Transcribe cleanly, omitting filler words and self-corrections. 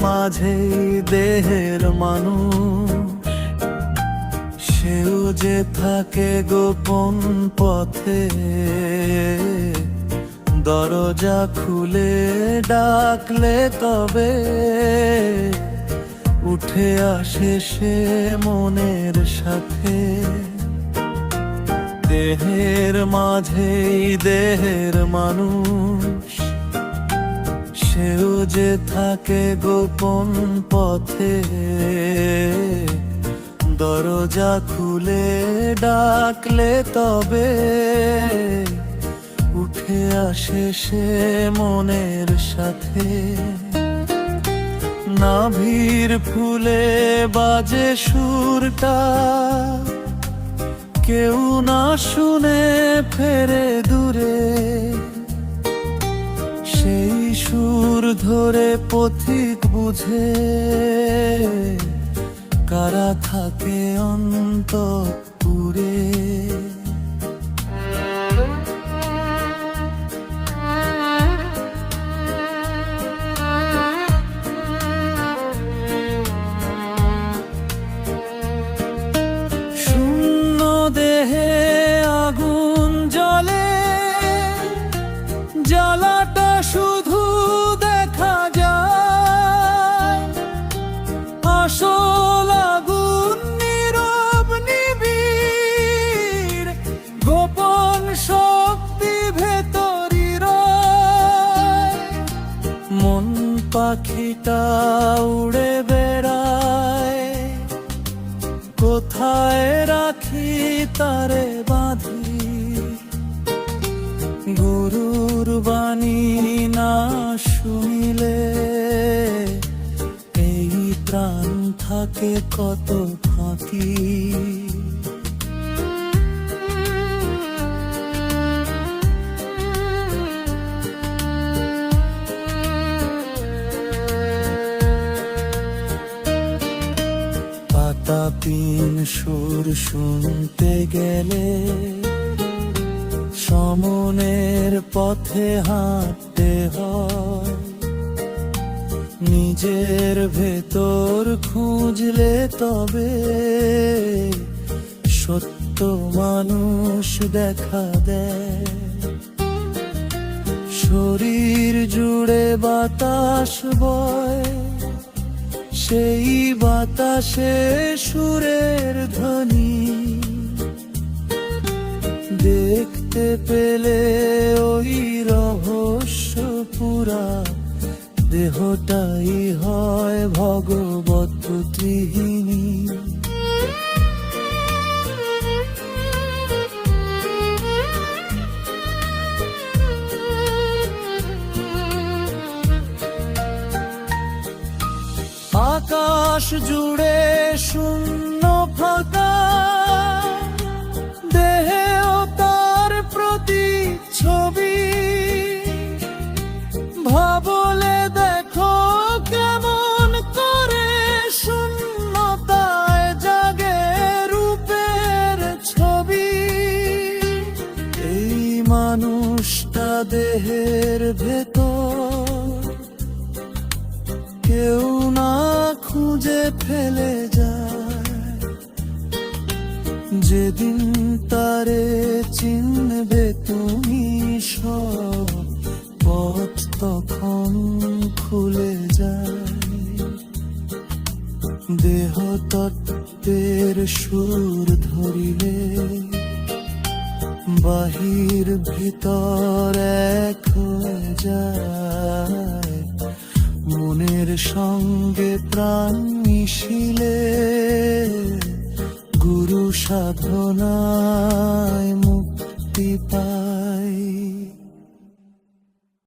মাঝেই দেহের মানুষ, সেও যে থাকে গোপন পথে। দরজা খুলে ডাকলে তবে উঠে আসে সে মনের সাথে। দেহের মাঝেই দেহের মানুষ, সেও যে থাকে গোপন পথে। দরজা খুলে ডাকলে তবে উঠে আসে সে মনের সাথে। নাভির ফুলে বাজে সুরটা, কেউ না শুনে ফেরে দূরে। সেই সুর ধরে পথিক বুঝে, কারা থাকে অন্তঃপুরে। শূন্য দেহে আগুন জ্বলে, জ্বালাটা শুধু দেখা যায়। আসল আগুন নীরব নিবিড়, গোপন শক্তি ভেতরি রয়। মন পাখিটা উড়ে বেড়ায়, কোথায় রাখি তারে বাঁধি। গুরুর বাণী না শুনিলে এই প্রাণ থাকে কত ফাঁকি। পাতা পিন সুর শুনতে গেলে সমনের পথে হাঁটতে হয়। নিজের ভেতর খুঁজলে তবে সত্য মানুষ দেখা দেয়। শরীর জুড়ে বাতাস বয়, সেই বাতাসে সুরের ধ্বনি। দেখতে পেলে ওই রহস্য পুরা, দেহটাই হয় ভগবত ত্রিহিণী। আকাশ জুড়ে শূন্য ফাঁকা, দেহেও তার প্রতিচ্ছবি। ভাবলে দেখো কেমন করে শূন্যতায় জাগে রূপের ছবি। এই মানুষটা দেহের ভেতর, কেউ না খুঁজে ফেলে যায়। যেদিন তারে চিনবে তুমি, সব পথ তখন খুলে যায়। দেহ তত্ত্বের সুর ধরিলে বাহির ভিতর এক হয়ে যায়। মনের সঙ্গে প্রাণ মিশিলে গুরু সাধনায় মুক্তি পায়।